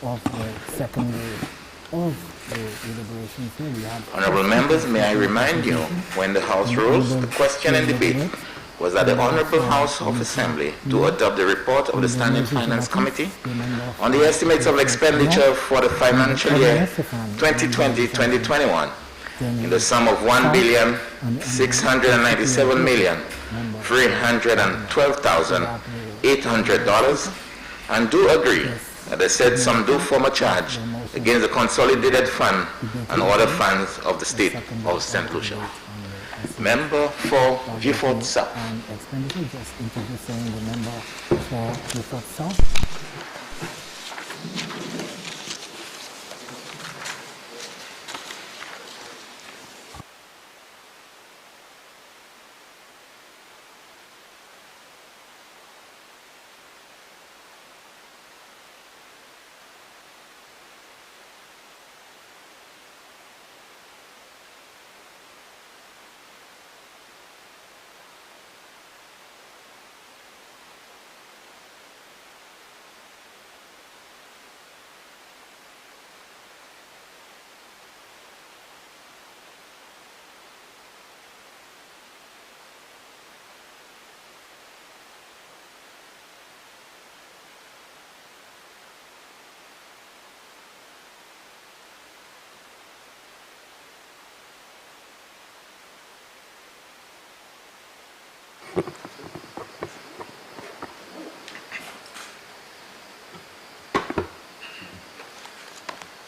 of the second day of the deliberations here. We have Honorable members, may I remind you, when the House rules, the question and debate was that the Honorable House of Assembly to adopt the report of the Standing Finance Committee on the estimates of expenditure for the financial year 2020-2021 in the sum of $1,697,312,800 and do agree that the said sum do form a charge against the consolidated fund and other funds of the state of St. Lucia. Member for Vieux-Fort South. And Expenditure, just introducing the member for Vieux-Fort South.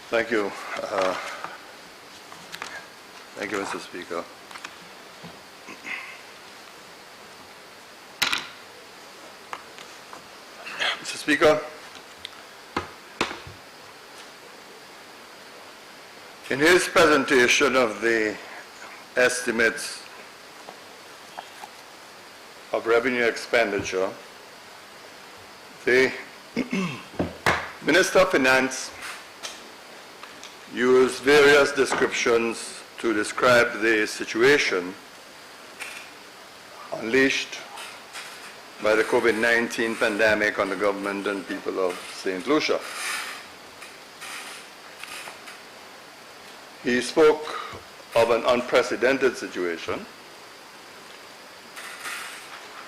Thank you. Thank you, Mr. Speaker. Mr. Speaker, in his presentation of the estimates of revenue expenditure, the Minister of Finance used various descriptions to describe the situation unleashed by the COVID-19 pandemic on the government and people of St. Lucia. He spoke of an unprecedented situation.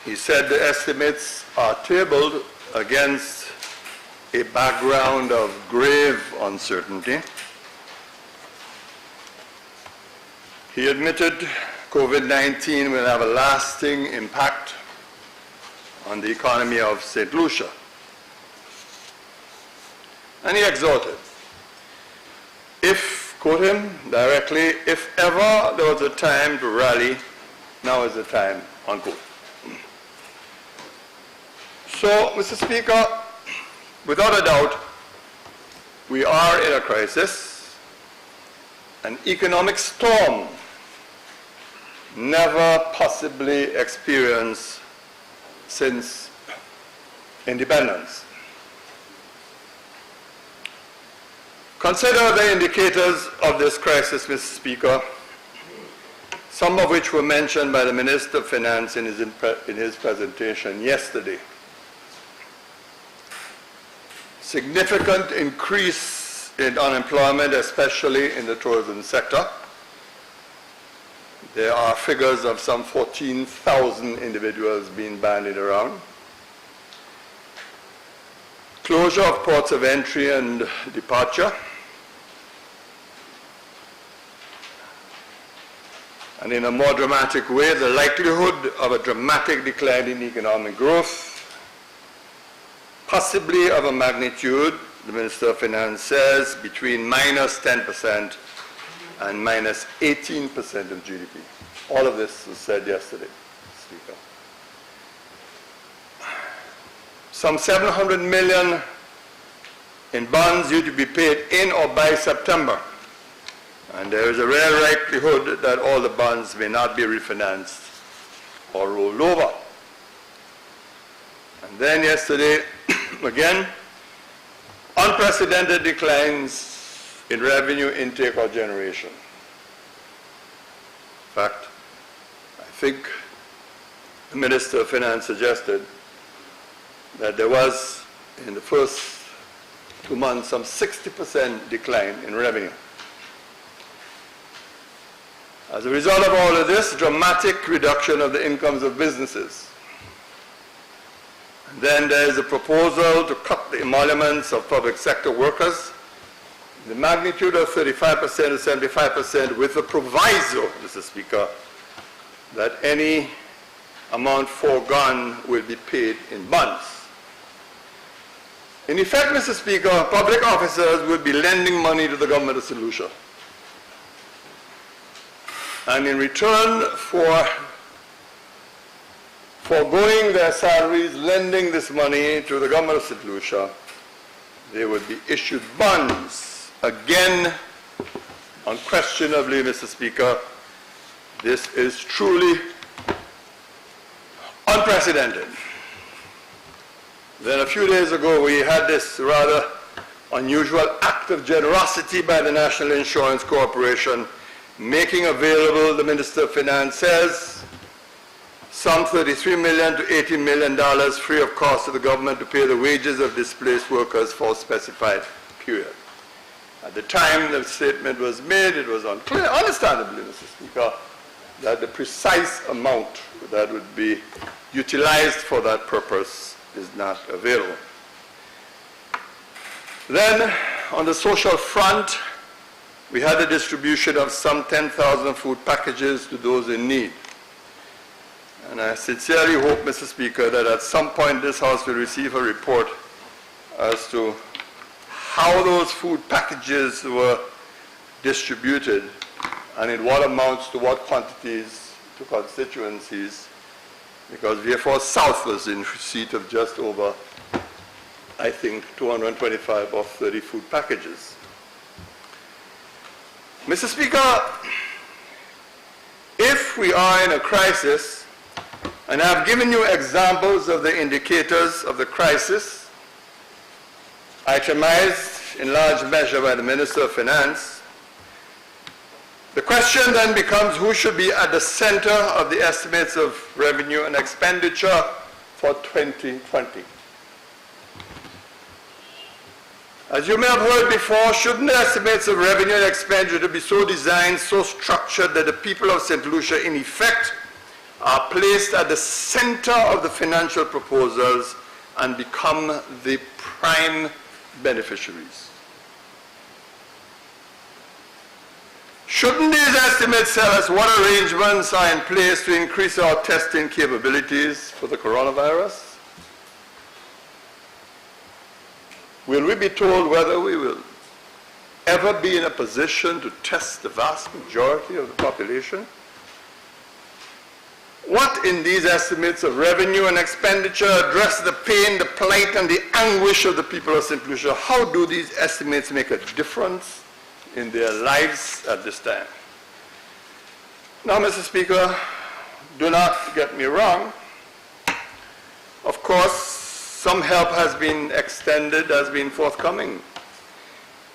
He said the estimates are tabled against a background of grave uncertainty. He admitted COVID-19 will have a lasting impact on the economy of St. Lucia. And he exhorted, if, quote him directly, if ever there was a time to rally, now is the time, unquote. So, Mr. Speaker, without a doubt, we are in a crisis, an economic storm never possibly experienced since independence. Consider the indicators of this crisis, Mr. Speaker, some of which were mentioned by the Minister of Finance in his presentation yesterday. Significant increase in unemployment, especially in the tourism sector. There are figures of some 14,000 individuals being bandied around. Closure of ports of entry and departure. And in a more dramatic way, the likelihood of a dramatic decline in economic growth, possibly of a magnitude, the Minister of Finance says, between minus 10% and minus 18% of GDP. All of this was said yesterday, Speaker. Some 700 million in bonds due to be paid in or by September. And there is a rare likelihood that all the bonds may not be refinanced or rolled over. And then yesterday, again, unprecedented declines in revenue intake or generation. In fact, I think the Minister of Finance suggested that there was, in the first 2 months, some 60% decline in revenue. As a result of all of this, dramatic reduction of the incomes of businesses. And then there is a proposal to cut the emoluments of public sector workers, the magnitude of 35% to 75%, with the proviso, Mr. Speaker, that any amount foregone will be paid in bonds. In effect, Mr. Speaker, public officers will be lending money to the government of St. Lucia. And in return for foregoing their salaries, lending this money to the government of St. Lucia, they would be issued bonds. Again, unquestionably, Mr. Speaker, this is truly unprecedented. Then a few days ago, we had this rather unusual act of generosity by the National Insurance Corporation, making available, the Minister of Finance says, some $33 million to $18 million free of cost to the government to pay the wages of displaced workers for a specified period. At the time the statement was made, it was unclear, understandably, Mr. Speaker, that the precise amount that would be utilized for that purpose is not available. Then, on the social front, we had the distribution of some 10,000 food packages to those in need. And I sincerely hope, Mr. Speaker, that at some point this House will receive a report as to how those food packages were distributed and in what amounts to what quantities to constituencies, because therefore South was in receipt of just over, I think, 225 of 30 food packages. Mr. Speaker, if we are in a crisis, and I've given you examples of the indicators of the crisis, itemized in large measure by the Minister of Finance, the question then becomes who should be at the center of the estimates of revenue and expenditure for 2020. As you may have heard before, shouldn't the estimates of revenue and expenditure be so designed, so structured that the people of St. Lucia in effect are placed at the center of the financial proposals and become the prime beneficiaries? Shouldn't these estimates tell us what arrangements are in place to increase our testing capabilities for the coronavirus? Will we be told whether we will ever be in a position to test the vast majority of the population? What in these estimates of revenue and expenditure address the pain, the plight, and the anguish of the people of St. Lucia? How do these estimates make a difference in their lives at this time? Now, Mr. Speaker, do not get me wrong. Of course, some help has been extended, has been forthcoming.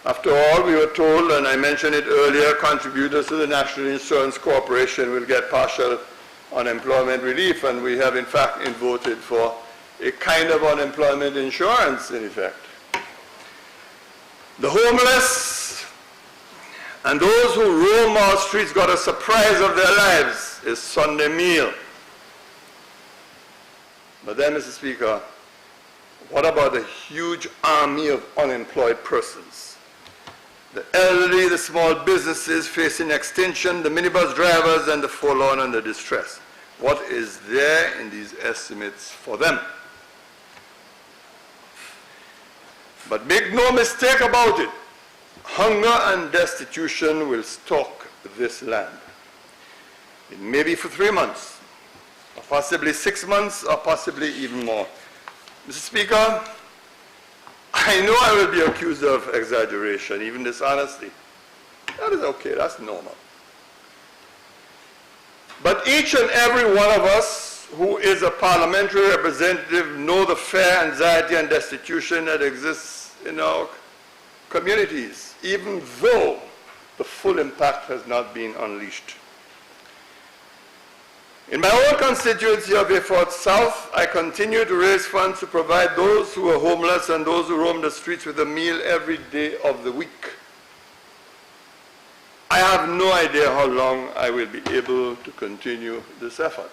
After all, we were told, and I mentioned it earlier, contributors to the National Insurance Corporation will get partial unemployment relief, and we have in fact voted for a kind of unemployment insurance in effect. The homeless and those who roam our streets got a surprise of their lives is Sunday meal. But then, Mr. Speaker, what about the huge army of unemployed persons? The elderly, the small businesses facing extinction, the minibus drivers, and the forlorn and the distressed. What is there in these estimates for them? But make no mistake about it, hunger and destitution will stalk this land. It may be for 3 months, or possibly 6 months, or possibly even more. Mr. Speaker, I know I will be accused of exaggeration, even dishonesty. That is okay, that's normal. But each and every one of us who is a parliamentary representative know the fair anxiety and destitution that exists in our communities, even though the full impact has not been unleashed. In my own constituency of Efforts South, I continue to raise funds to provide those who are homeless and those who roam the streets with a meal every day of the week. I have no idea how long I will be able to continue this effort.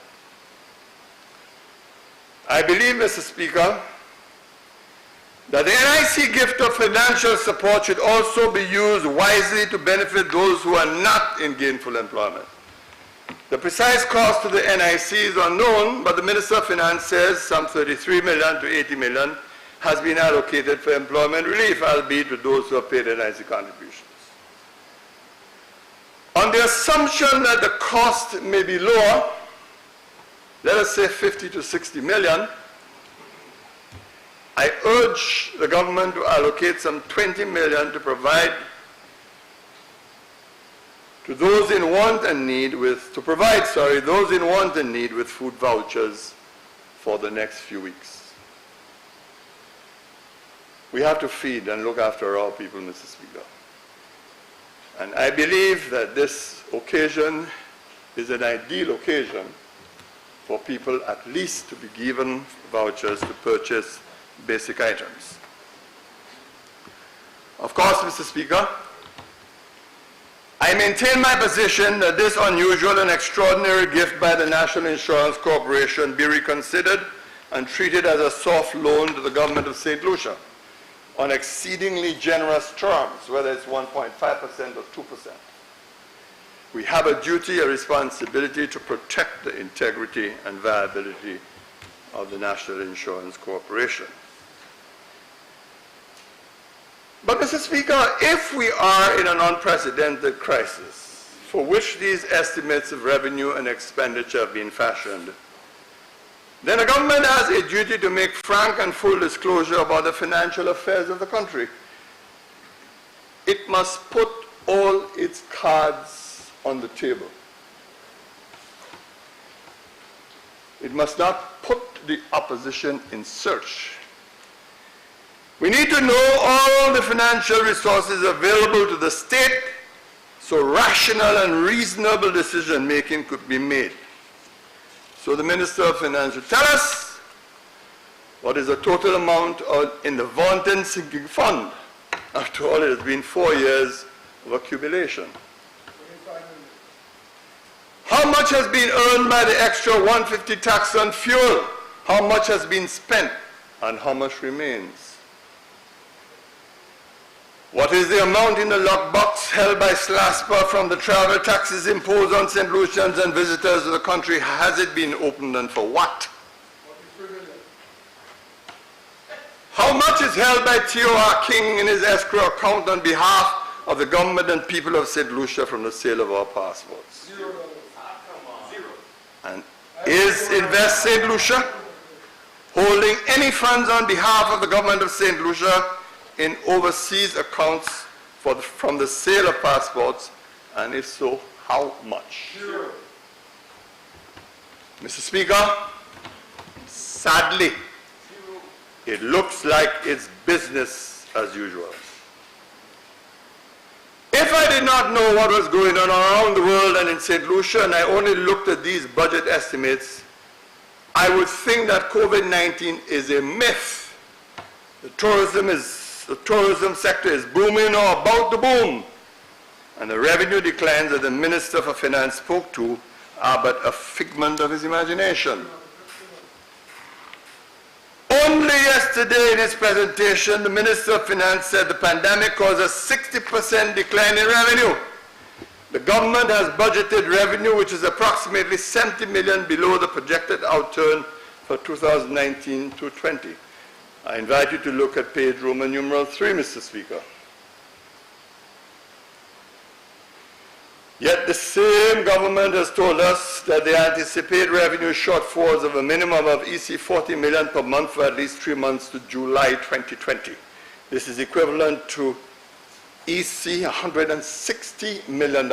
I believe, Mr. Speaker, that the NIC gift of financial support should also be used wisely to benefit those who are not in gainful employment. The precise cost to the NIC is unknown, but the Minister of Finance says some 33 million to 80 million has been allocated for employment relief, albeit to those who have paid NIC contributions. On the assumption that the cost may be lower, let us say 50 to 60 million, I urge the government to allocate some 20 million to provide to those in want and need with, those in want and need with food vouchers for the next few weeks. We have to feed and look after our people, Mr. Speaker. And I believe that this occasion is an ideal occasion for people at least to be given vouchers to purchase basic items. Of course, Mr. Speaker, I maintain my position that this unusual and extraordinary gift by the National Insurance Corporation be reconsidered and treated as a soft loan to the government of St. Lucia on exceedingly generous terms, whether it's 1.5% or 2%. We have a duty, a responsibility to protect the integrity and viability of the National Insurance Corporation. But, Mr. Speaker, if we are in an unprecedented crisis for which these estimates of revenue and expenditure have been fashioned, then the government has a duty to make frank and full disclosure about the financial affairs of the country. It must put all its cards on the table. It must not put the opposition in search. We need to know all the financial resources available to the state so rational and reasonable decision making could be made. So the Minister of Finance should tell us what is the total amount in the vaunted sinking fund. After all, it has been 4 years of accumulation. How much has been earned by the extra 150 tax on fuel? How much has been spent and how much remains? What is the amount in the lockbox held by SLASPA from the travel taxes imposed on St. Lucians and visitors to the country? Has it been opened and for what? How much is held by T.O.R. King in his escrow account on behalf of the government and people of St. Lucia from the sale of our passports? Zero. And is Invest St. Lucia holding any funds on behalf of the government of St. Lucia in overseas accounts from the sale of passports, and if so, how much? Zero. Mr. Speaker, sadly, it looks like it's business as usual. If I did not know what was going on around the world and in St. Lucia, and I only looked at these budget estimates, I would think that COVID-19 is a myth. The tourism sector is booming or about to boom, and the revenue declines that the Minister for Finance spoke to are but a figment of his imagination. Only yesterday in his presentation, the Minister of Finance said the pandemic caused a 60% decline in revenue. The government has budgeted revenue which is approximately 70 million below the projected outturn for 2019 to 20. I invite you to look at page Roman numeral 3, Mr. Speaker. Yet the same government has told us that they anticipate revenue shortfalls of a minimum of EC 40 million per month for at least 3 months to July 2020. This is equivalent to EC $160 million.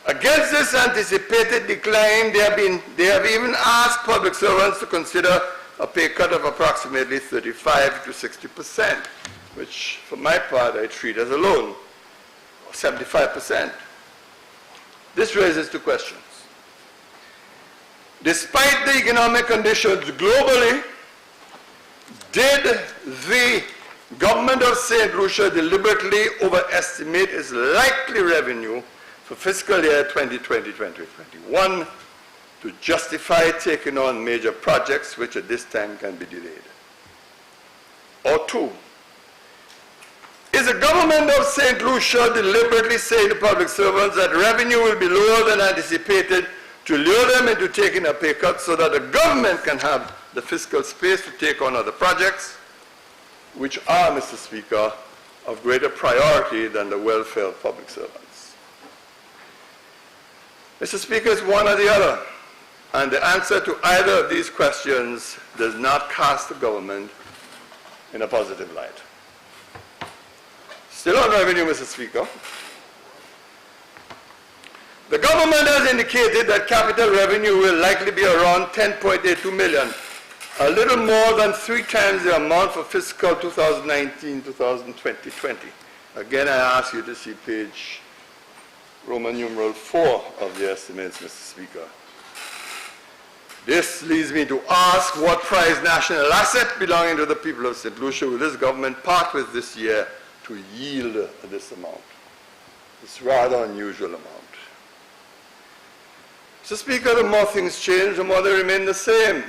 Against this anticipated decline, they have even asked public servants to consider a pay cut of approximately 35 to 60%, which for my part I treat as a loan, 75%. This raises two questions. despite the economic conditions globally, did the government of St. Lucia deliberately overestimate its likely revenue for fiscal year 2020-2021 to justify taking on major projects which at this time can be delayed? Or two, is the government of St. Lucia deliberately saying to public servants that revenue will be lower than anticipated to lure them into taking a pay cut so that the government can have the fiscal space to take on other projects, which are, Mr. Speaker, of greater priority than the welfare of public servants? Mr. Speaker, it's one or the other, and the answer to either of these questions does not cast the government in a positive light. Still on revenue, Mr. Speaker. The government has indicated that capital revenue will likely be around 10.82 million, a little more than 3 times the amount for fiscal 2019-2020. Again, I ask you to see page Roman numeral 4 of the estimates, Mr. Speaker. This leads me to ask, what prized national asset belonging to the people of St. Lucia will this government part with this year to yield this amount? It's a rather unusual amount. Mr. Speaker, the more things change, the more they remain the same.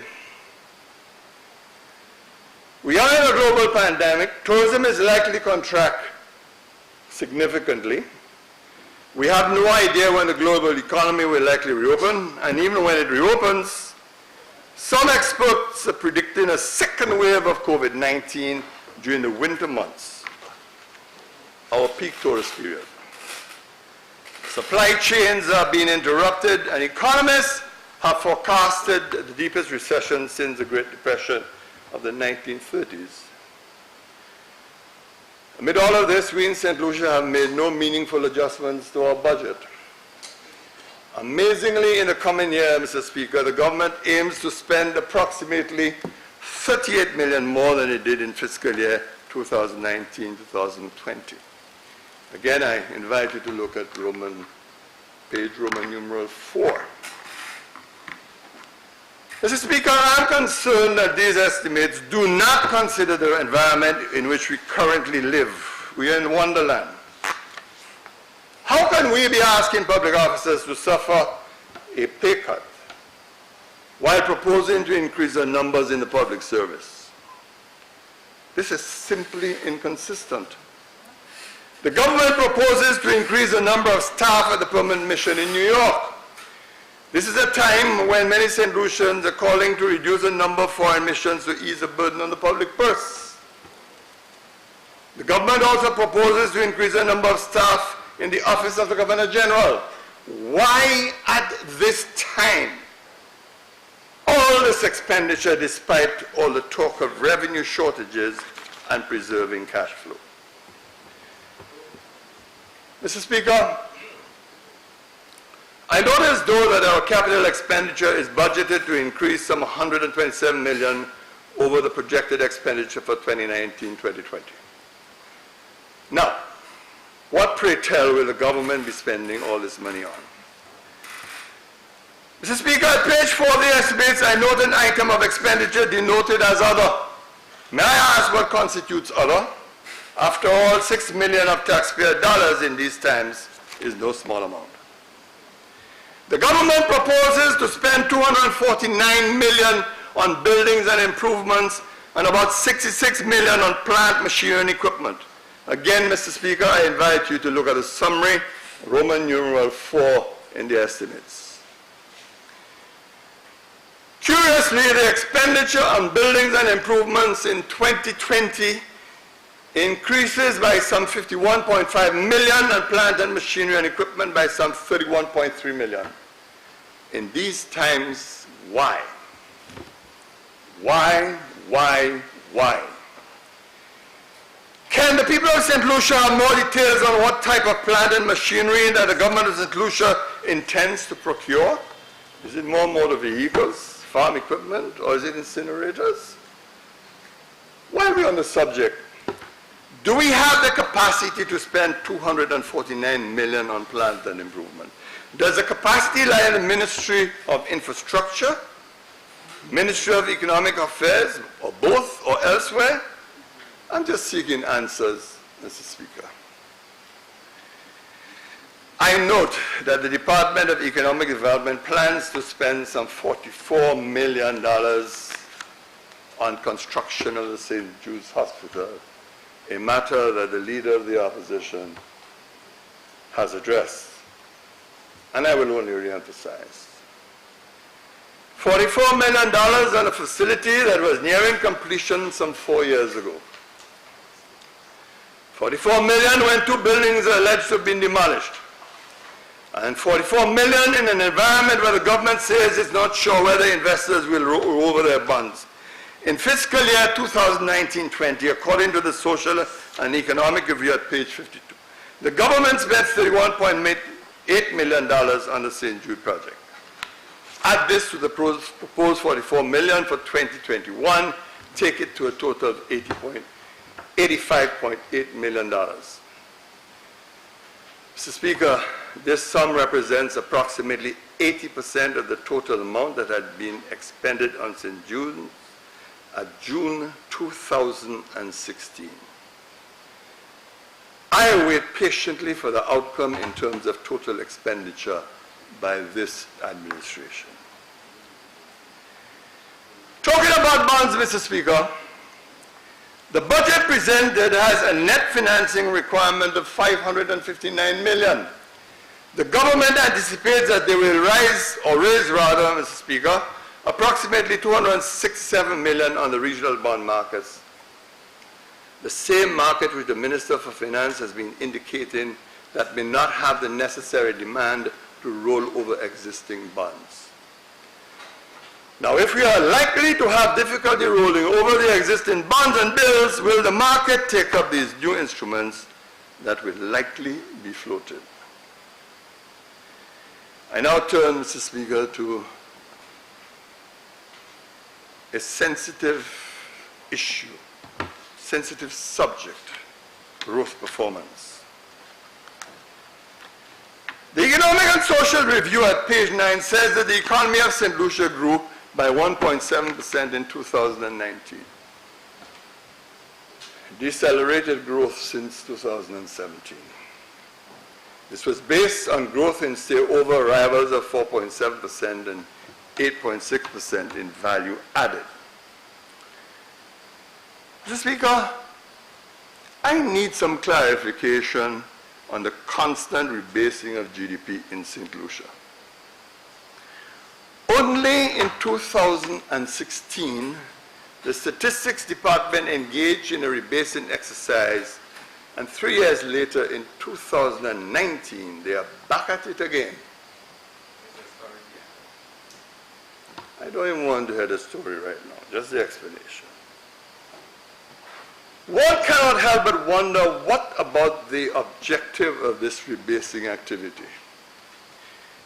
We are in a global pandemic. Tourism is likely to contract significantly. We have no idea when the global economy will likely reopen, and even when it reopens, some experts are predicting a second wave of COVID-19 during the winter months, our peak tourist period. Supply chains are being interrupted, and economists have forecasted the deepest recession since the Great Depression of the 1930s. Amid all of this, we in St. Lucia have made no meaningful adjustments to our budget. Amazingly, in the coming year, Mr. Speaker, the government aims to spend approximately 38 million more than it did in fiscal year 2019-2020. Again, I invite you to look at page Roman numeral 4. Mr. Speaker, I'm concerned that these estimates do not consider the environment in which we currently live. We are in Wonderland. How can we be asking public officers to suffer a pay cut while proposing to increase their numbers in the public service? This is simply inconsistent. The government proposes to increase the number of staff at the permanent mission in New York. This is a time when many St. Lucians are calling to reduce the number of foreign missions to ease the burden on the public purse. The government also proposes to increase the number of staff in the office of the Governor General. Why at this time? All this expenditure despite all the talk of revenue shortages and preserving cash flow. Mr. Speaker, I notice though that our capital expenditure is budgeted to increase some 127 million over the projected expenditure for 2019-2020. Now, what, pray tell, will the government be spending all this money on? Mr. Speaker, at page 4 of the estimates, I note an item of expenditure denoted as other. May I ask what constitutes other? After all, 6 million of taxpayer dollars in these times is no small amount. The government proposes to spend 249 million on buildings and improvements and about 66 million on plant, machinery, and equipment. Again, Mr. Speaker, I invite you to look at the summary, Roman numeral 4 in the estimates. Curiously, the expenditure on buildings and improvements in 2020 increases by some 51.5 million and plant and machinery and equipment by some 31.3 million. In these times, why? Why? Can the people of St. Lucia have more details on what type of plant and machinery that the government of St. Lucia intends to procure? Is it more motor vehicles, farm equipment, or is it incinerators? While we're on the subject, Do we have the capacity to spend $249 million on plant and improvement? Does the capacity lie in the Ministry of Infrastructure, Ministry of Economic Affairs, or both, or elsewhere? I'm just seeking answers, Mr. Speaker. I note that the Department of Economic Development plans to spend some $44 million on construction of the St. Jude's Hospital, a matter that the leader of the opposition has addressed. And I will only reemphasize. $44 million on a facility that was nearing completion some 4 years ago. $44 million when 2 buildings are alleged to have been demolished. And $44 million in an environment where the government says it's not sure whether investors will roll over their bonds. In fiscal year 2019-20, according to the Social and Economic Review at page 52, the government spent $31.8 million on the St. Jude project. Add this to the proposed $44 million for 2021, take it to a total of $85.8 million. Mr. Speaker, this sum represents approximately 80% of the total amount that had been expended on St. Jude at June 2016. I wait patiently for the outcome in terms of total expenditure by this administration. Talking about bonds, Mr. Speaker, the budget presented has a net financing requirement of $559 million. The government anticipates that they will raise, Mr. Speaker, approximately $267 million on the regional bond markets, the same market which the Minister for Finance has been indicating that may not have the necessary demand to roll over existing bonds. Now, if we are likely to have difficulty rolling over the existing bonds and bills, will the market take up these new instruments that will likely be floated? I now turn, Mr. Speaker, to a sensitive issue, sensitive subject, growth performance. The Economic and Social Review at page 9 says that the economy of St. Lucia grew by 1.7% in 2019. Decelerated growth since 2017. This was based on growth in stay-over arrivals of 4.7% and 8.6% in value added. Mr. Speaker, I need some clarification on the constant rebasing of GDP in St. Lucia. Only in 2016, the Statistics Department engaged in a rebasing exercise, and 3 years later, in 2019, they are back at it again. I don't even want to hear the story right now, just the explanation. One cannot help but wonder what about the objective of this rebasing activity.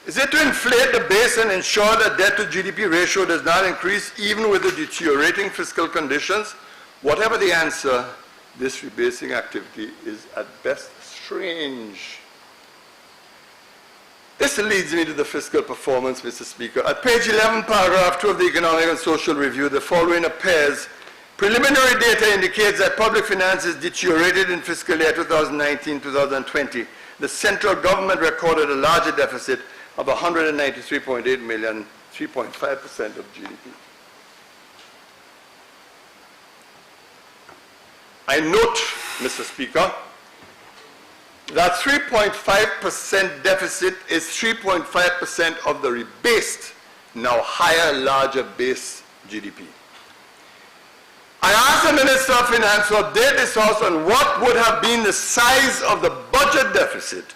Is it to inflate the base and ensure that debt to GDP ratio does not increase even with the deteriorating fiscal conditions? Whatever the answer, this rebasing activity is at best strange. This leads me to the fiscal performance, Mr. Speaker. At page 11, paragraph 2 of the Economic and Social Review, the following appears. Preliminary data indicates that public finances deteriorated in fiscal year 2019-2020. The central government recorded a larger deficit of $193.8 million, 3.5% of GDP. I note, Mr. Speaker, that 3.5% deficit is 3.5% of the rebased, now higher, larger base GDP. I asked the Minister of Finance to update this House on what would have been the size of the budget deficit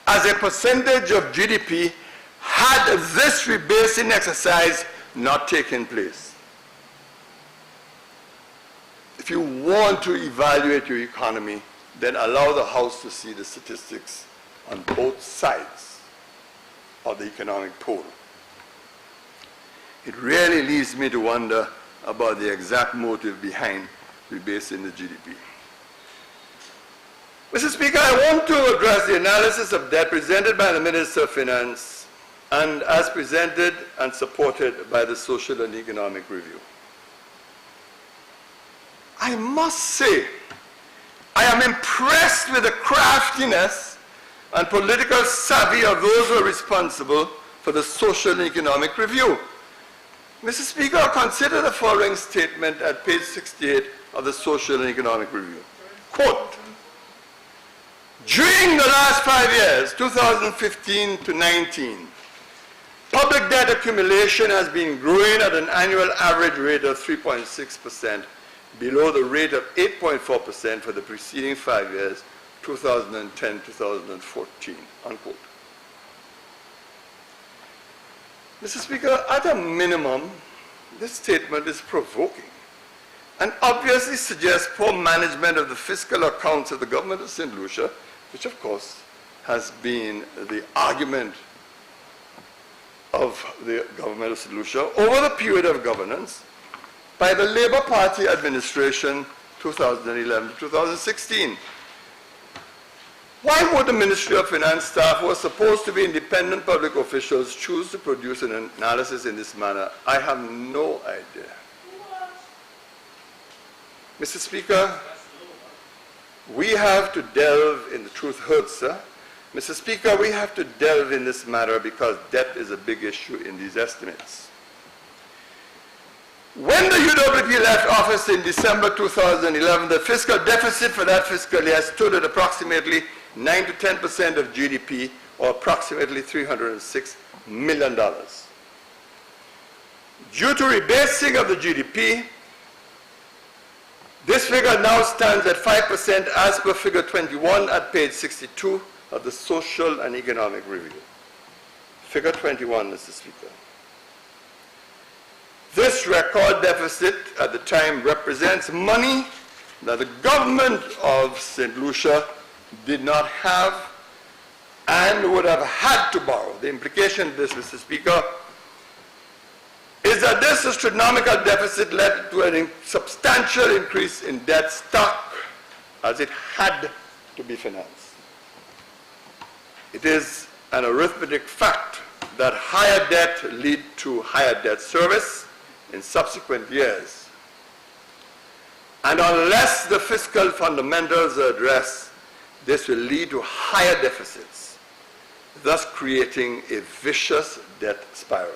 as a percentage of GDP had this rebasing exercise not taken place. If you want to evaluate your economy, then allow the House to see the statistics on both sides of the economic pole. It really leads me to wonder about the exact motive behind rebasing the GDP. Mr. Speaker, I want to address the analysis of debt presented by the Minister of Finance and as presented and supported by the Social and Economic Review. I must say, I am impressed with the craftiness and political savvy of those who are responsible for the Social and Economic Review. Mr. Speaker, consider the following statement at page 68 of the Social and Economic Review. Quote, during the last 5 years, 2015 to 19, public debt accumulation has been growing at an annual average rate of 3.6%, below the rate of 8.4% for the preceding 5 years, 2010-2014, unquote. Mr. Speaker, at a minimum, this statement is provoking and obviously suggests poor management of the fiscal accounts of the government of St. Lucia, which of course has been the argument of the government of St. Lucia over the period of governance by the Labour Party administration 2011 to 2016. Why would the Ministry of Finance staff, who are supposed to be independent public officials, choose to produce an analysis in this manner? I have no idea. Mr. Speaker, we have to delve in the truth hurts, sir. Mr. Speaker, we have to delve in this matter because debt is a big issue in these estimates. When the UWP left office in December 2011, the fiscal deficit for that fiscal year stood at approximately 9 to 10% of GDP, or approximately $306 million. Due to rebasing of the GDP, this figure now stands at 5% as per figure 21 at page 62 of the Social and Economic Review. Figure 21, Mr. Speaker. This record deficit at the time represents money that the government of St. Lucia did not have and would have had to borrow. The implication of this, Mr. Speaker, is that this astronomical deficit led to a substantial increase in debt stock as it had to be financed. It is an arithmetic fact that higher debt leads to higher debt service in subsequent years. And unless the fiscal fundamentals are addressed, this will lead to higher deficits, thus creating a vicious debt spiral.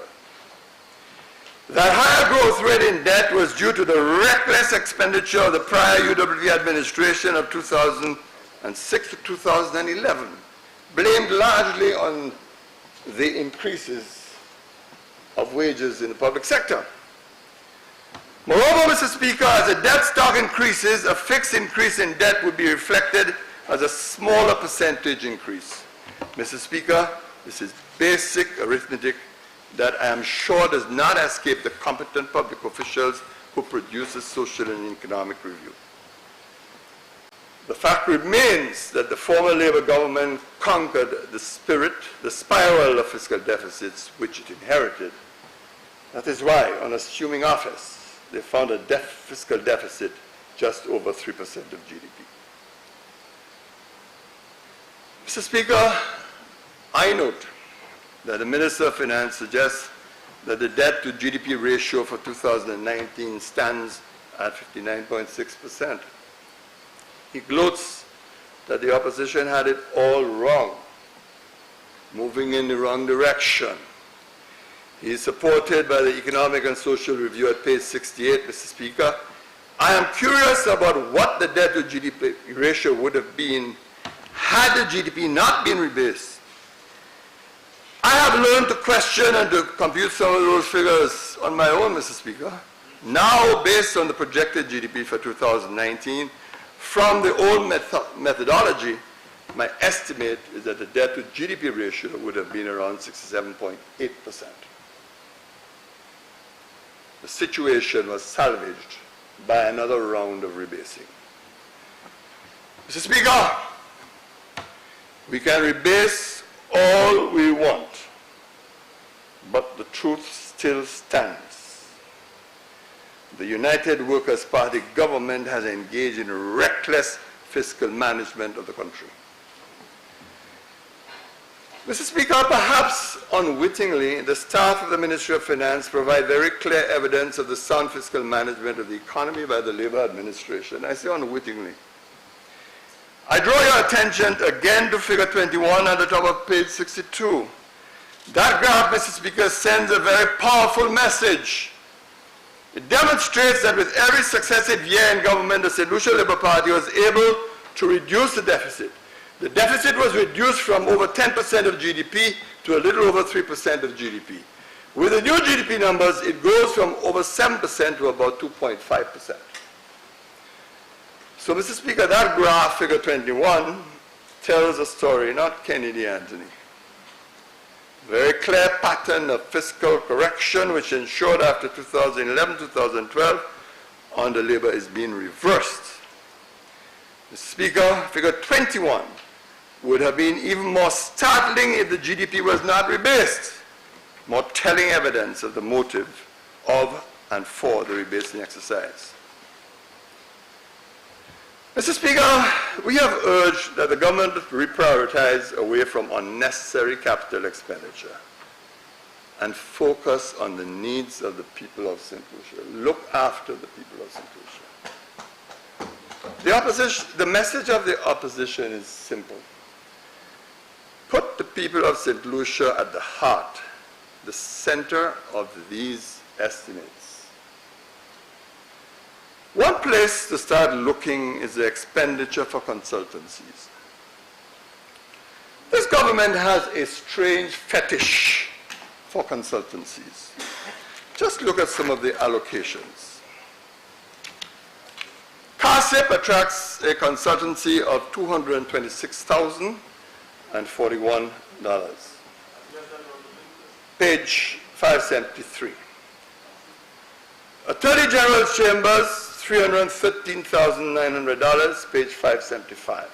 That higher growth rate in debt was due to the reckless expenditure of the prior UWP administration of 2006 to 2011, blamed largely on the increases of wages in the public sector. Moreover, Mr. Speaker, as the debt stock increases, a fixed increase in debt would be reflected as a smaller percentage increase. Mr. Speaker, this is basic arithmetic that I am sure does not escape the competent public officials who produce the Social and Economic Review. The fact remains that the former Labour government conquered the spiral of fiscal deficits which it inherited. That is why, on assuming office, they found a fiscal deficit just over 3% of GDP. Mr. Speaker, I note that the Minister of Finance suggests that the debt to GDP ratio for 2019 stands at 59.6%. He gloats that the opposition had it all wrong, moving in the wrong direction. He is supported by the Economic and Social Review at page 68, Mr. Speaker. I am curious about what the debt to GDP ratio would have been had the GDP not been rebased. I have learned to question and to compute some of those figures on my own, Mr. Speaker. Now, based on the projected GDP for 2019, from the old methodology, my estimate is that the debt to GDP ratio would have been around 67.8%. The situation was salvaged by another round of rebasing. Mr. Speaker, we can rebase all we want, but the truth still stands. The United Workers' Party government has engaged in reckless fiscal management of the country. Mr. Speaker, perhaps unwittingly, the staff of the Ministry of Finance provide very clear evidence of the sound fiscal management of the economy by the Labor Administration. I say unwittingly. I draw your attention again to figure 21 at the top of page 62. That graph, Mr. Speaker, sends a very powerful message. It demonstrates that with every successive year in government, the St. Lucia Labour Party was able to reduce the deficit. The deficit was reduced from over 10% of GDP to a little over 3% of GDP. With the new GDP numbers, it goes from over 7% to about 2.5%. So, Mr. Speaker, that graph, figure 21, tells a story, not Kennedy Anthony. Very clear pattern of fiscal correction, which ensured after 2011-2012, on the Labour is being reversed. Mr. Speaker, figure 21 would have been even more startling if the GDP was not rebased, more telling evidence of the motive of and for the rebasing exercise. Mr. Speaker, we have urged that the government reprioritize away from unnecessary capital expenditure and focus on the needs of the people of St. Lucia. Look after the people of St. Lucia. The message of the opposition is simple. Put the people of St. Lucia at the heart, the center of these estimates. One place to start looking is the expenditure for consultancies. This government has a strange fetish for consultancies. Just look at some of the allocations. CARSIP attracts a consultancy of $226,041. Page 573. Attorney General's Chambers, $313,900, page 575.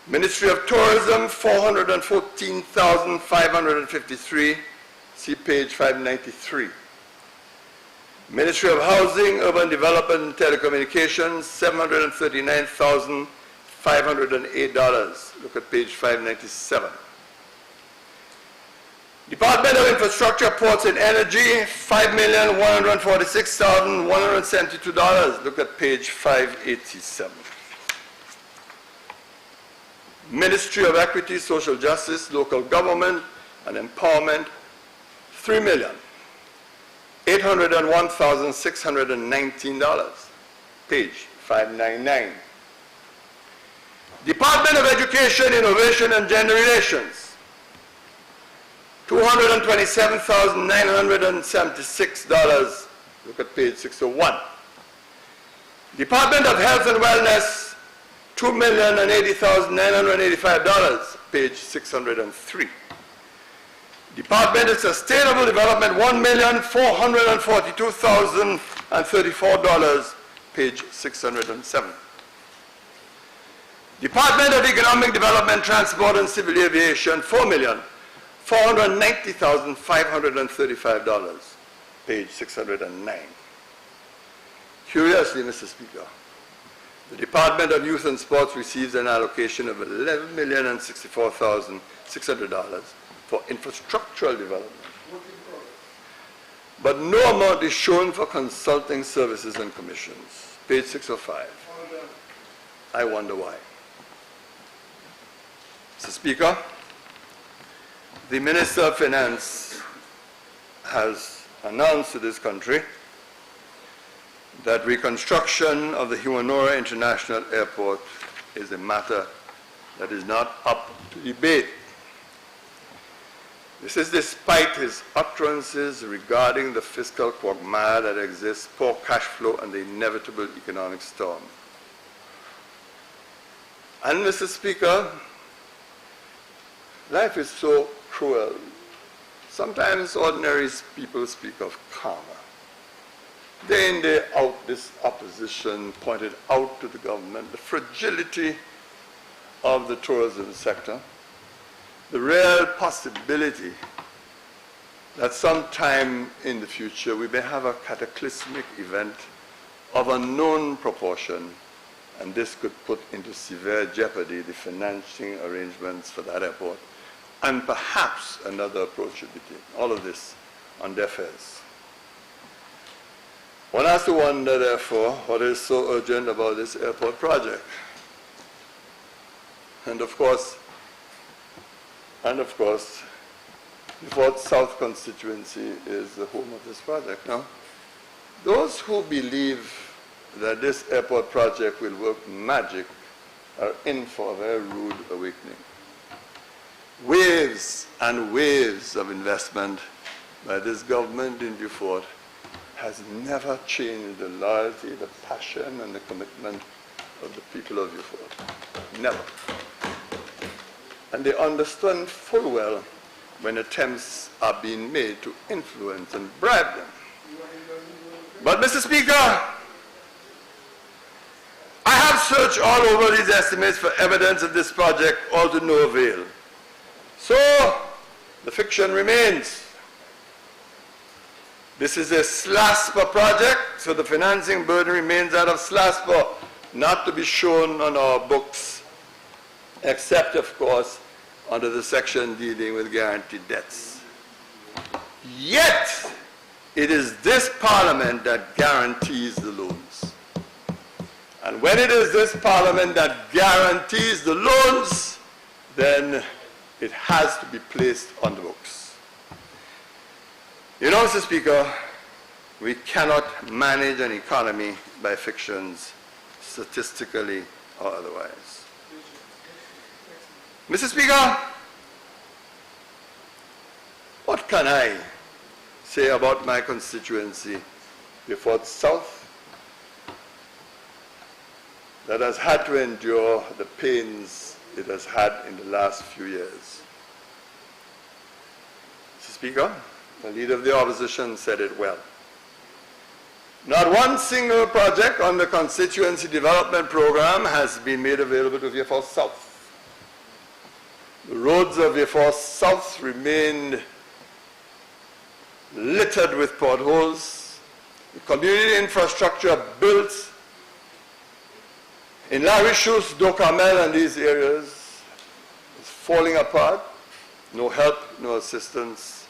Ministry of Tourism, $414,553, see page 593. Ministry of Housing, Urban Development and Telecommunications, $739,508, look at page 597. Department of Infrastructure, Ports and Energy, $5,146,172. Look at page 587. Ministry of Equity, Social Justice, Local Government and Empowerment, $3,801,619. Page 599. Department of Education, Innovation and Gender Relations, $227,976. Look at page 601. Department of Health and Wellness, $2,080,985. Page 603. Department of Sustainable Development, $1,442,034. Page 607. Department of Economic Development, Transport and Civil Aviation, $490,535, page 609. Curiously, Mr. Speaker, the Department of Youth and Sports receives an allocation of $11,064,600 for infrastructural development. But no amount is shown for consulting services and commissions, page 605. I wonder why. Mr. Speaker, the Minister of Finance has announced to this country that reconstruction of the Humanora International Airport is a matter that is not up to debate. This is despite his utterances regarding the fiscal quagmire that exists, poor cash flow, and the inevitable economic storm. And, Mr. Speaker, life is so cruel. Sometimes ordinary people speak of karma. Day in, day out, this opposition pointed out to the government the fragility of the tourism sector, the real possibility that sometime in the future we may have a cataclysmic event of unknown proportion and this could put into severe jeopardy the financing arrangements for that airport, and perhaps another approach should be taken. All of this on deaf ears. One has to wonder, therefore, what is so urgent about this airport project. And of course, the Fort South constituency is the home of this project. Now, those who believe that this airport project will work magic are in for a very rude awakening. Waves and waves of investment by this government in Beaufort has never changed the loyalty, the passion, and the commitment of the people of Beaufort. Never. And they understand full well when attempts are being made to influence and bribe them. But, Mr. Speaker, I have searched all over these estimates for evidence of this project, all to no avail. So, the fiction remains. This is a SLASPA project, so the financing burden remains that of SLASPA, not to be shown on our books, except, of course, under the section dealing with guaranteed debts. Yet, it is this Parliament that guarantees the loans. And when it is this Parliament that guarantees the loans, then it has to be placed on the books. You know, Mr. Speaker, we cannot manage an economy by fictions, statistically or otherwise. Mr. Speaker, what can I say about my constituency, Beaufort South, that has had to endure the pains it has had in the last few years? Mr. Speaker, the Leader of the Opposition said it well. Not one single project on the constituency development program has been made available to Beaufort South. The roads of Beaufort South remained littered with potholes. The community infrastructure built in La Richousse, Docamel, and these areas is falling apart. No help, no assistance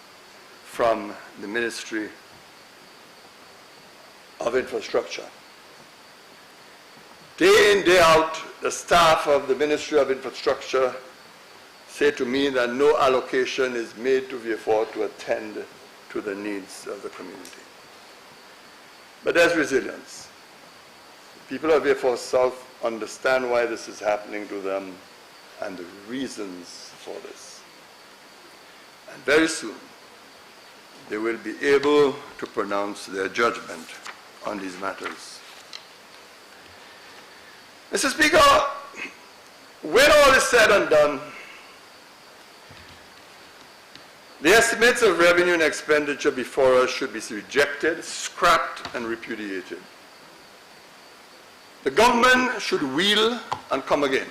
from the Ministry of Infrastructure. Day in, day out, the staff of the Ministry of Infrastructure say to me that no allocation is made to Beaufort to attend to the needs of the community. But there's resilience. The people of Beaufort South understand why this is happening to them and the reasons for this. And very soon, they will be able to pronounce their judgment on these matters. Mr. Speaker, when all is said and done, the estimates of revenue and expenditure before us should be rejected, scrapped, and repudiated. The government should wheel and come again.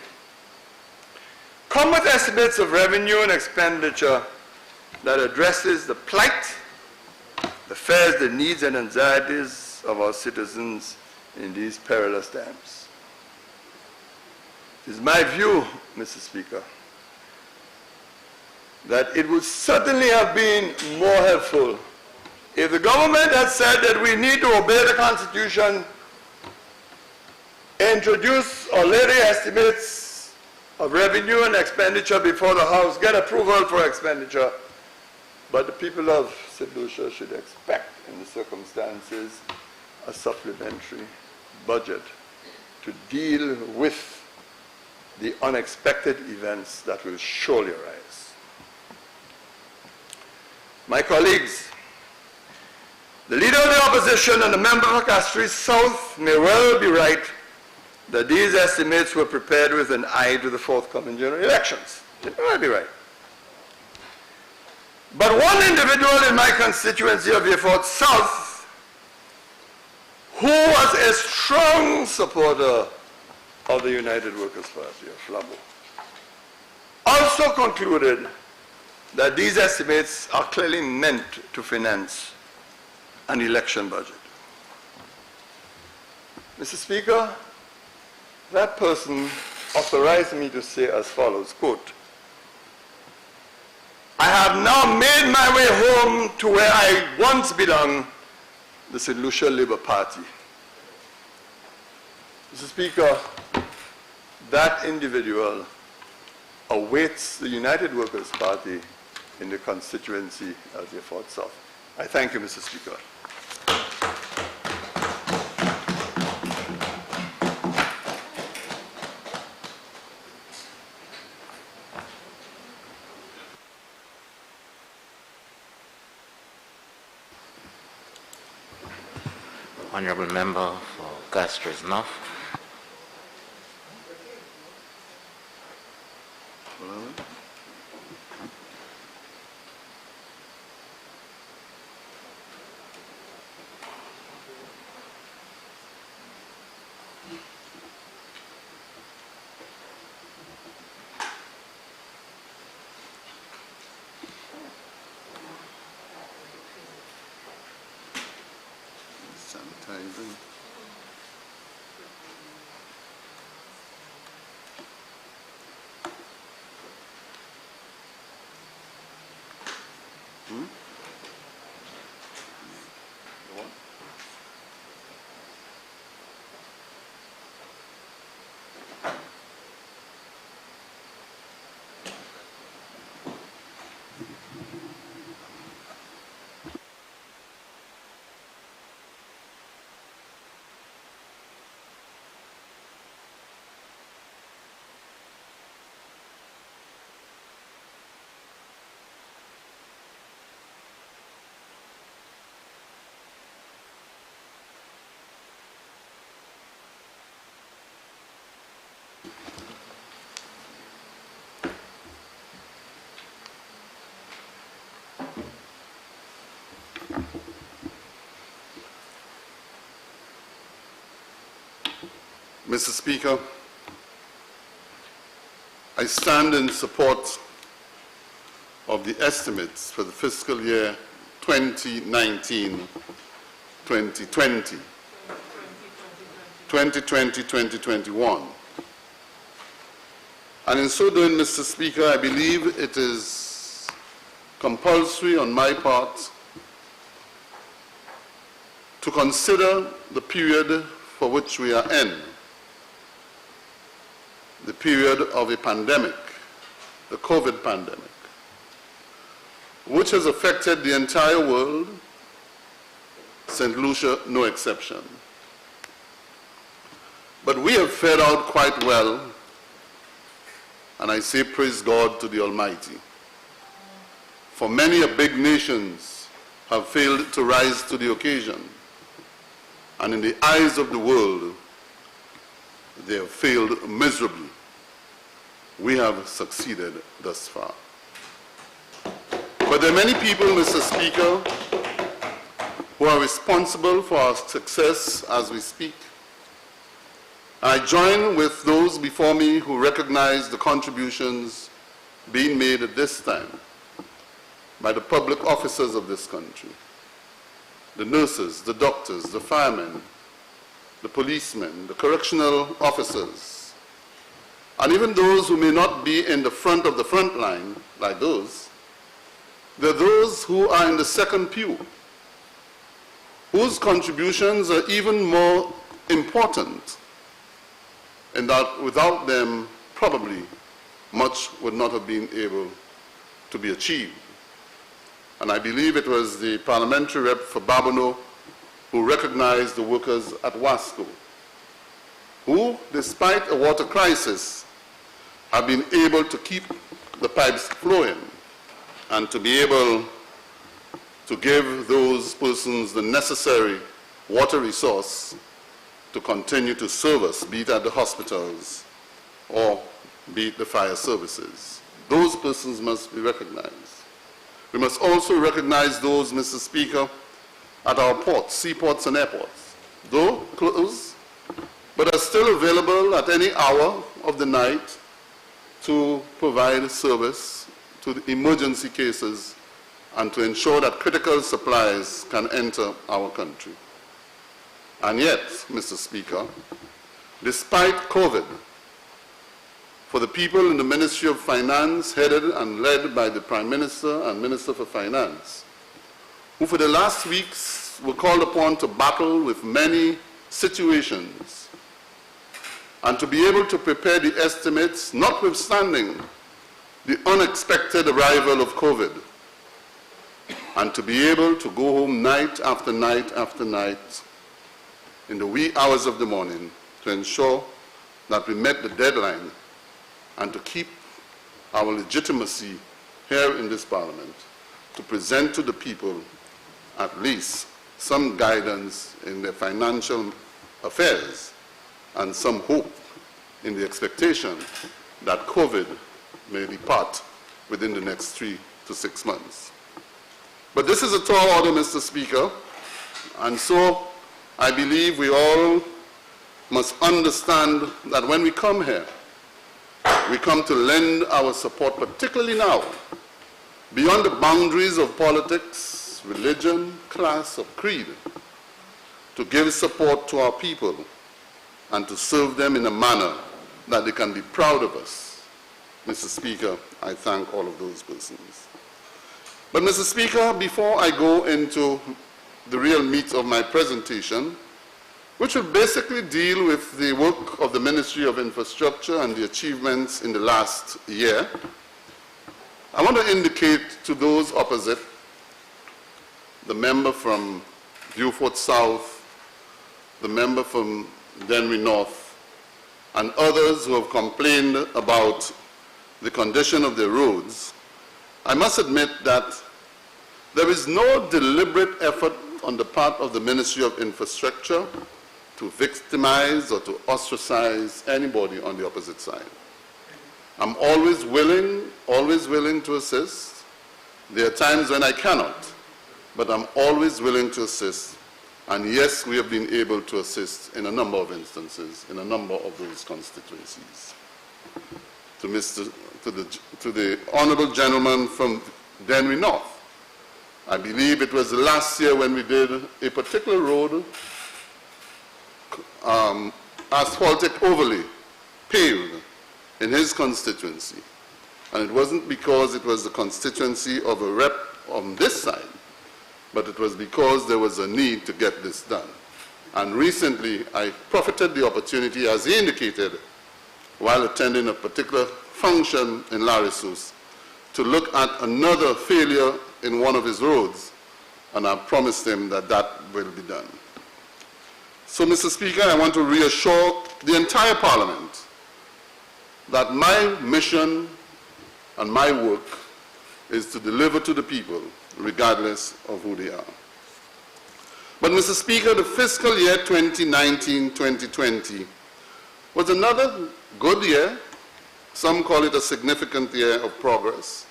Come with estimates of revenue and expenditure that addresses the plight, the fears, the needs, and anxieties of our citizens in these perilous times. It is my view, Mr. Speaker, that it would certainly have been more helpful if the government had said that we need to obey the Constitution, introduce or lay the estimates of revenue and expenditure before the House, get approval for expenditure. But the people of St. Lucia should expect, in the circumstances, a supplementary budget to deal with the unexpected events that will surely arise. My colleagues, the Leader of the Opposition and the member for Castries South may well be right that these estimates were prepared with an eye to the forthcoming general elections. They may well be right. But one individual in my constituency of Beaufort South, who was a strong supporter of the United Workers' Party of Flambeau, also concluded that these estimates are clearly meant to finance an election budget. Mr. Speaker, that person authorized me to say as follows, quote, "I have now made my way home to where I once belonged, the St. Lucia Labour Party." Mr. Speaker, that individual awaits the United Workers' Party in the constituency as they fought south. I thank you, Mr. Speaker. Honorable Member for Castries North. Sanitizing. Go on. Mr. Speaker, I stand in support of the estimates for the fiscal year 2019-2020, 2020-2021. And in so doing, Mr. Speaker, I believe it is compulsory on my part to consider the period for which we are in, the period of a pandemic, the COVID pandemic, which has affected the entire world, St. Lucia no exception. But we have fared out quite well, and I say praise God to the Almighty. For many a big nations have failed to rise to the occasion, and in the eyes of the world, they have failed miserably. We have succeeded thus far. But there are many people, Mr. Speaker, who are responsible for our success as we speak. I join with those before me who recognize the contributions being made at this time by the public officers of this country, the nurses, the doctors, the firemen, the policemen, the correctional officers, and even those who may not be in the front of the front line, like those. There are those who are in the second pew, whose contributions are even more important, and that without them, probably much would not have been able to be achieved. And I believe it was the parliamentary rep for Babonneau who recognized the workers at Wasco, who, despite a water crisis, have been able to keep the pipes flowing and to be able to give those persons the necessary water resource to continue to serve us, be it at the hospitals or be it the fire services. Those persons must be recognized. We must also recognize those, Mr. Speaker, at our ports, seaports and airports, though closed, but are still available at any hour of the night to provide service to the emergency cases and to ensure that critical supplies can enter our country. And yet, Mr. Speaker, despite COVID, for the people in the Ministry of Finance, headed and led by the Prime Minister and Minister for Finance, who for the last weeks were called upon to battle with many situations and to be able to prepare the estimates, notwithstanding the unexpected arrival of COVID, and to be able to go home night after night after night in the wee hours of the morning to ensure that we met the deadline and to keep our legitimacy here in this Parliament to present to the people at least some guidance in their financial affairs and some hope in the expectation that COVID may depart within the next 3 to 6 months. But this is a tall order, Mr. Speaker, and so I believe we all must understand that when we come here, we come to lend our support, particularly now, beyond the boundaries of politics, religion, class, or creed, to give support to our people and to serve them in a manner that they can be proud of us. Mr. Speaker, I thank all of those persons. But Mr. Speaker, before I go into the real meat of my presentation, which will basically deal with the work of the Ministry of Infrastructure and the achievements in the last year, I want to indicate to those opposite, the member from Beaufort South, the member from Dennery North, and others who have complained about the condition of their roads, I must admit that there is no deliberate effort on the part of the Ministry of Infrastructure to victimize or to ostracize anybody on the opposite side. I'm always willing to assist. There are times when I cannot, but I'm always willing to assist. And yes, we have been able to assist in a number of instances, in a number of those constituencies. To the honorable gentleman from Dennery North, I believe it was last year when we did a particular road, asphaltic overlay, paved in his constituency. And it wasn't because it was the constituency of a rep on this side, but it was because there was a need to get this done. And recently, I profited the opportunity, as he indicated, while attending a particular function in Larissus, to look at another failure in one of his roads, and I promised him that that will be done. So, Mr. Speaker, I want to reassure the entire Parliament that my mission and my work is to deliver to the people, regardless of who they are. But, Mr. Speaker, the fiscal year 2019-2020 was another good year. Some call it a significant year of progress.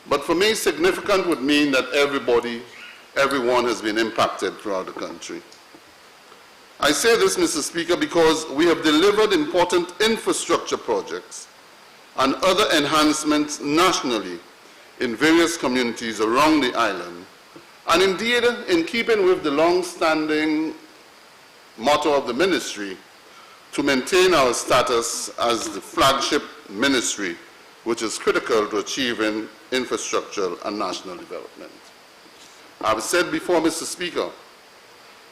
But for me, significant would mean that everyone has been impacted throughout the country. I say this, Mr. Speaker, because we have delivered important infrastructure projects and other enhancements nationally in various communities around the island. And indeed, in keeping with the long-standing motto of the ministry, to maintain our status as the flagship ministry, which is critical to achieving infrastructure and national development. I've said before, Mr. Speaker,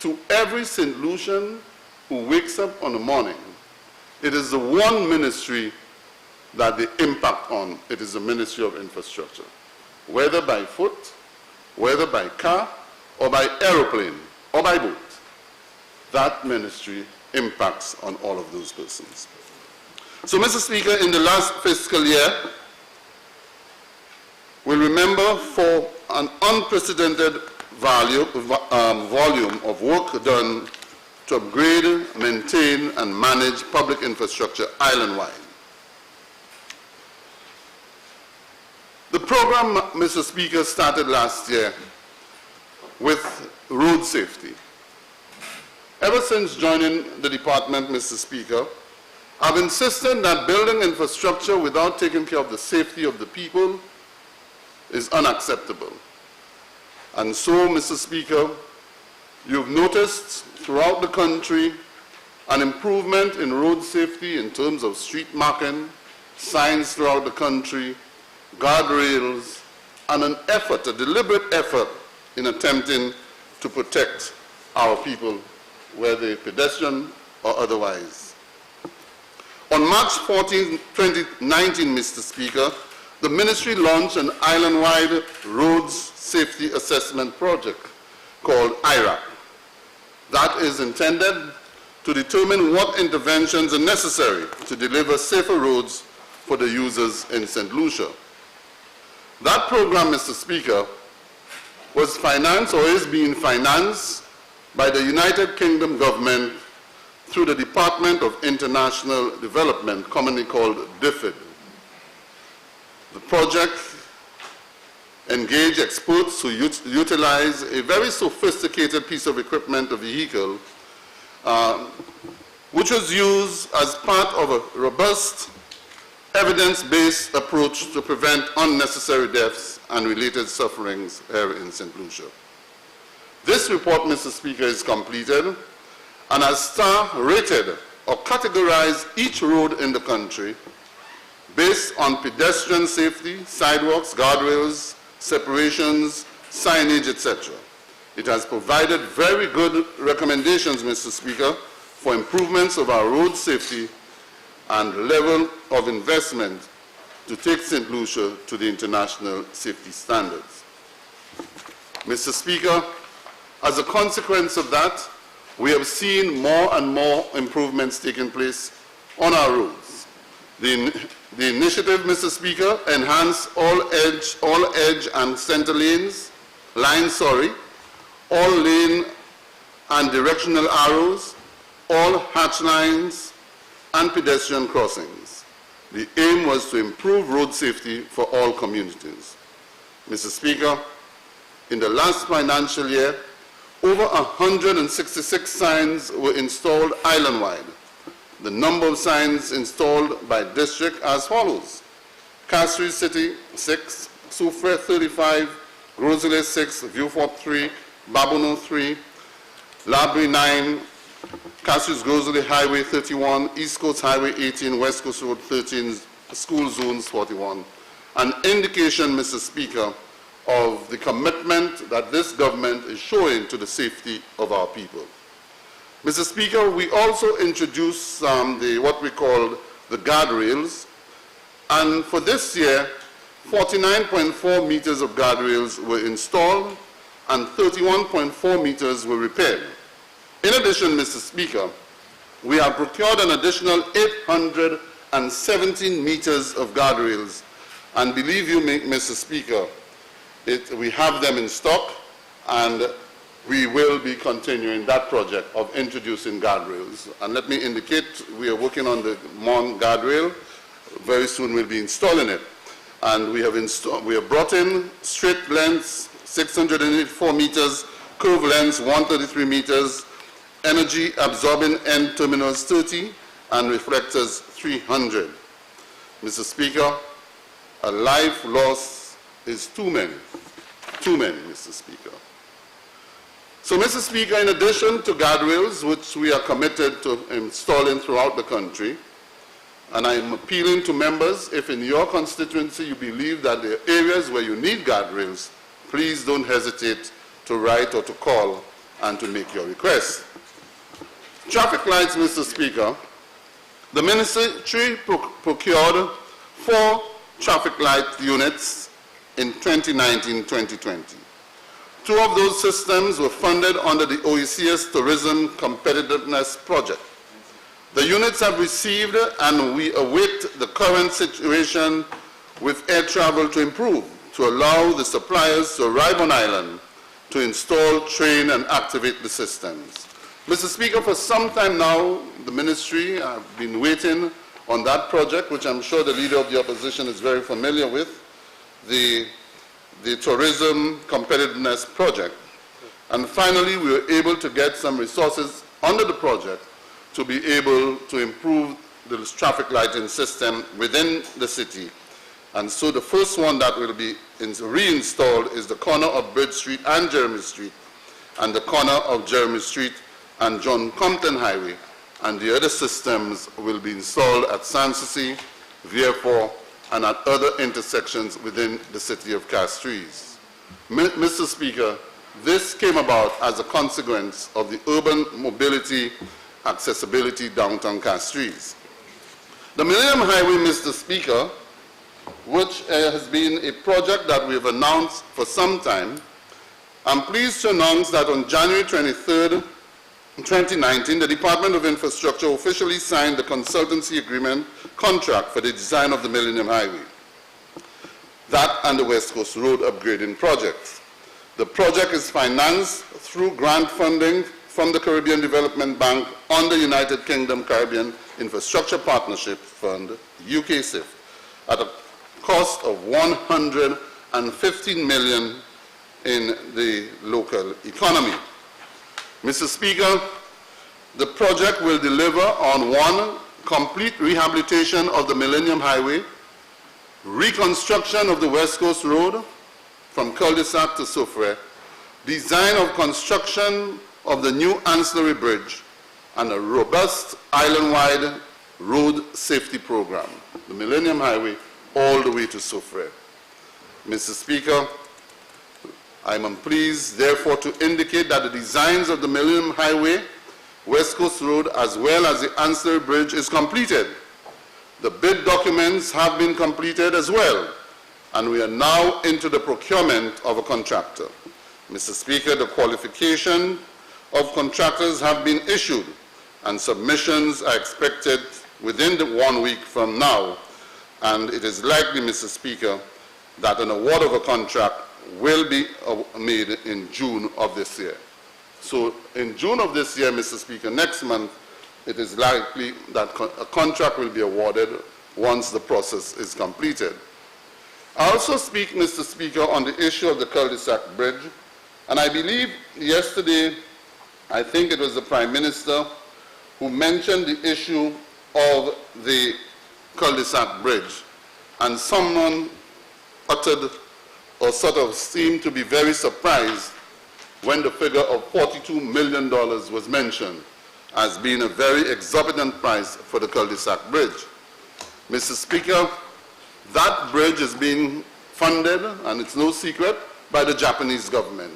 to every St. Lucian who wakes up on the morning, it is the one ministry that they impact on. It is the Ministry of Infrastructure. Whether by foot, whether by car, or by aeroplane, or by boat, that ministry impacts on all of those persons. So, Mr. Speaker, in the last fiscal year, we'll remember for an unprecedented volume of work done to upgrade, maintain, and manage public infrastructure island-wide. The program, Mr. Speaker, started last year with road safety. Ever since joining the department, Mr. Speaker, I've insisted that building infrastructure without taking care of the safety of the people is unacceptable. And so, Mr. Speaker, you've noticed throughout the country an improvement in road safety in terms of street marking, signs throughout the country, guardrails, and an effort, a deliberate effort in attempting to protect our people, whether pedestrian or otherwise. On March 14, 2019, Mr. Speaker, the ministry launched an island-wide roads safety assessment project called IRAP. That is intended to determine what interventions are necessary to deliver safer roads for the users in St. Lucia. That program, Mr. Speaker, was financed or is being financed by the United Kingdom government through the Department of International Development, commonly called DFID. The project engaged experts who utilize a very sophisticated piece of equipment, a vehicle, which was used as part of a robust, evidence-based approach to prevent unnecessary deaths and related sufferings here in St. Lucia. This report, Mr. Speaker, is completed and has star-rated or categorized each road in the country based on pedestrian safety, sidewalks, guardrails, separations, signage, etc. It has provided very good recommendations, Mr. Speaker, for improvements of our road safety and level of investment to take St. Lucia to the international safety standards. Mr. Speaker, as a consequence of that, we have seen more and more improvements taking place on our roads. The initiative, Mr. Speaker, enhanced all edge and center lines, all lane and directional arrows, all hatch lines, and pedestrian crossings. The aim was to improve road safety for all communities. Mr. Speaker, in the last financial year, over 166 signs were installed island-wide. The number of signs installed by district as follows: Castries City 6, Soufrière 35, Rosalie 6, Vieux-Fort 3, Babono 3, Labrie 9, Castries Rosalie Highway 31, East Coast Highway 18, West Coast Road 13, School Zones 41. An indication, Mr. Speaker, of the commitment that this government is showing to the safety of our people. Mr. Speaker, we also introduced what we call the guardrails, and for this year, 49.4 meters of guardrails were installed and 31.4 meters were repaired. In addition, Mr. Speaker, we have procured an additional 817 meters of guardrails, and believe you me, Mr. Speaker, we have them in stock, and we will be continuing that project of introducing guardrails. And let me indicate, we are working on the Mon guardrail. Very soon we'll be installing it. And we have brought in straight lengths, 684 meters, curve lengths, 133 meters, energy absorbing end terminals 30, and reflectors 300. Mr. Speaker, a life lost is too many, Mr. Speaker. So, Mr. Speaker, in addition to guardrails, which we are committed to installing throughout the country, and I'm appealing to members, if in your constituency you believe that there are areas where you need guardrails, please don't hesitate to write or to call and to make your request. Traffic lights, Mr. Speaker, the ministry procured 4 traffic light units in 2019-2020. 2 of those systems were funded under the OECS Tourism Competitiveness Project. The units have received, and we await the current situation with air travel to improve, to allow the suppliers to arrive on island to install, train, and activate the systems. Mr. Speaker, for some time now, the ministry have been waiting on that project, which I'm sure the Leader of the Opposition is very familiar with, the Tourism Competitiveness Project. And finally, we were able to get some resources under the project to be able to improve the traffic lighting system within the city. And so the first one that will be reinstalled is the corner of Bridge Street and Jeremy Street, and the corner of Jeremy Street and John Compton Highway. and the other systems will be installed at Sanssouci, Vieux-Fort, and at other intersections within the city of Castries. Mr. Speaker, this came about as a consequence of the urban mobility accessibility downtown Castries. The Millennium Highway, Mr. Speaker, which has been a project that we have announced for some time, I'm pleased to announce that on January 23rd, 2019, the Department of Infrastructure officially signed the consultancy agreement contract for the design of the Millennium Highway, that and the West Coast Road upgrading project. The project is financed through grant funding from the Caribbean Development Bank on the United Kingdom Caribbean Infrastructure Partnership Fund, UKCIF, at a cost of $115 million in the local economy. Mr. Speaker, the project will deliver on 1, complete rehabilitation of the Millennium Highway, reconstruction of the West Coast Road from cul-de-sac to Soufrière, design of construction of the new ancillary bridge, and a robust island-wide road safety program, the Millennium Highway all the way to Soufrière. Mr. Speaker, I am pleased, therefore, to indicate that the designs of the Millennium Highway, West Coast Road, as well as the ancillary bridge is completed. The bid documents have been completed as well, and we are now into the procurement of a contractor. Mr. Speaker, the qualification of contractors have been issued, and submissions are expected within 1 week from now, and it is likely, Mr. Speaker, that an award of a contract will be made in June of this year. So in June of this year, Mr. Speaker, next month, it is likely that a contract will be awarded once the process is completed. I also speak, Mr. Speaker, on the issue of the cul-de-sac bridge, and I believe yesterday, I think it was the Prime Minister who mentioned the issue of the cul-de-sac bridge, and someone uttered or sort of seemed to be very surprised when the figure of $42 million was mentioned as being a very exorbitant price for the cul-de-sac bridge. Mr. Speaker, that bridge is being funded, and it's no secret, by the Japanese government.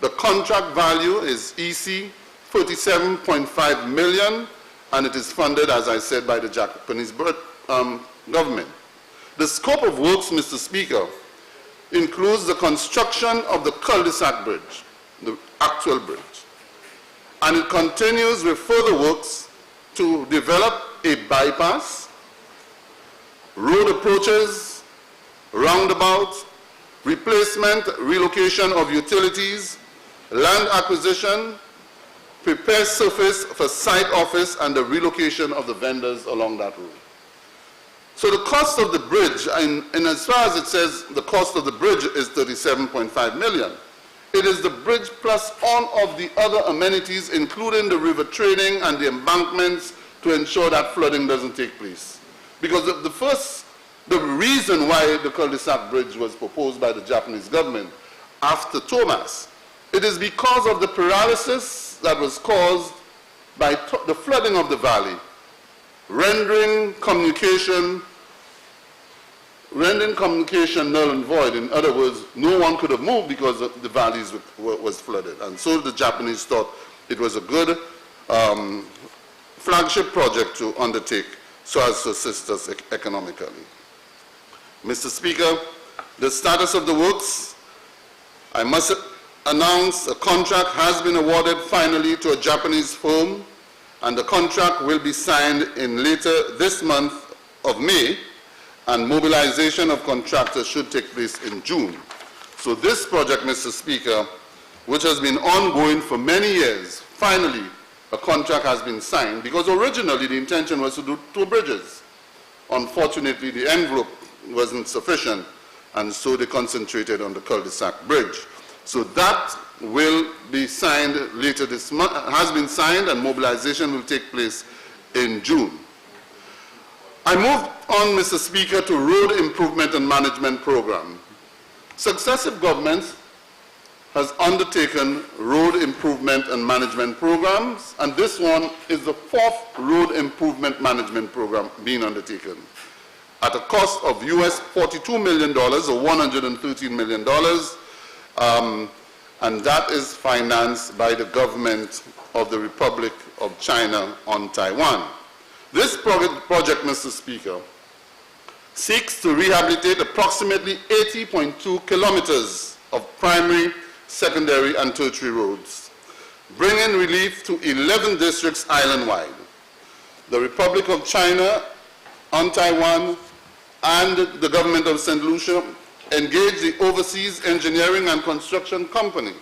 The contract value is EC 47.5 million, and it is funded, as I said, by the Japanese government. The scope of works, Mr. Speaker, includes the construction of the cul-de-sac bridge, the actual bridge. And it continues with further works to develop a bypass, road approaches, roundabouts, replacement, relocation of utilities, land acquisition, prepare surface for site office, and the relocation of the vendors along that road. So the cost of the bridge, and as far as it says the cost of the bridge is $37.5 million, it is the bridge plus all of the other amenities, including the river trading and the embankments, to ensure that flooding doesn't take place. Because the reason why the cul-de-sac bridge was proposed by the Japanese government after Thomas, it is because of the paralysis that was caused by the flooding of the valley, rendering communication null and void. In other words, no one could have moved because the valleys was flooded. And so the Japanese thought it was a good flagship project to undertake so as to assist us economically. Mr. Speaker, the status of the works, I must announce a contract has been awarded finally to a Japanese firm, and the contract will be signed in later this month of May, and mobilization of contractors should take place in June. So this project, Mr. Speaker, which has been ongoing for many years, finally a contract has been signed, because originally the intention was to do 2 bridges. Unfortunately, the envelope wasn't sufficient, and so they concentrated on the cul-de-sac bridge. So that will be signed later this month, has been signed, and mobilization will take place in June. I move on, Mr. Speaker, to Road Improvement and Management Program. Successive governments has undertaken road improvement and management programs, and this one is the 4th road improvement management program being undertaken at a cost of US $42 million or $113 million, and that is financed by the government of the Republic of China on Taiwan. This project, Mr. Speaker, seeks to rehabilitate approximately 80.2 kilometers of primary, secondary, and tertiary roads, bringing relief to 11 districts island-wide. The Republic of China on Taiwan and the government of St. Lucia engaged the Overseas Engineering and Construction Company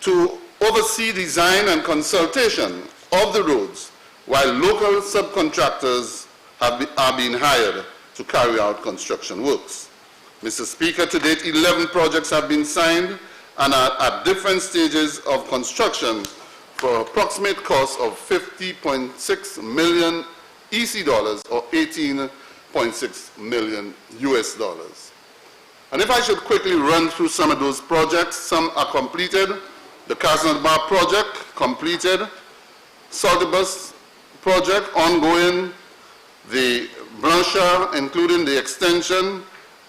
to oversee design and consultation of the roads, while local subcontractors are being hired to carry out construction works. Mr. Speaker, to date, 11 projects have been signed and are at different stages of construction for approximate cost of 50.6 million EC dollars or 18.6 million US dollars. And if I should quickly run through some of those projects, some are completed. The Castle Bar project, completed. Saltibus project, ongoing. The Blanchard, including the extension,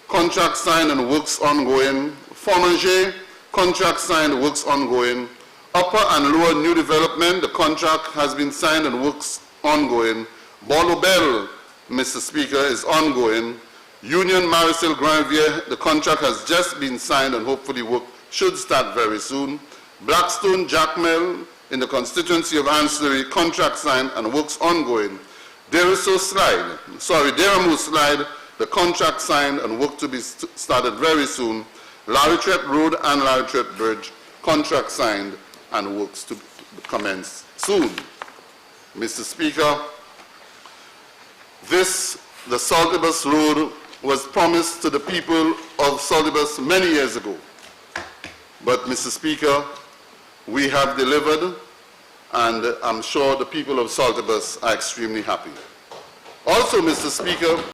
contract signed and works ongoing. Formanger, contract signed, works ongoing. Upper and lower new development, the contract has been signed and works ongoing. Borlobel, Mr. Speaker, is ongoing. Union Marisol Granvier, the contract has just been signed and hopefully work should start very soon. Blackstone Jackmill in the constituency of Ancillary, contract signed and works ongoing. Deramo Slide, the contract signed and work to be started very soon. Larritrette Road and Larritrette Bridge, contract signed and works to commence soon. Mr. Speaker, the Saltibus Road was promised to the people of Saltibus many years ago. But, Mr. Speaker, we have delivered, and I'm sure the people of Saltibus are extremely happy. Also, Mr. Speaker,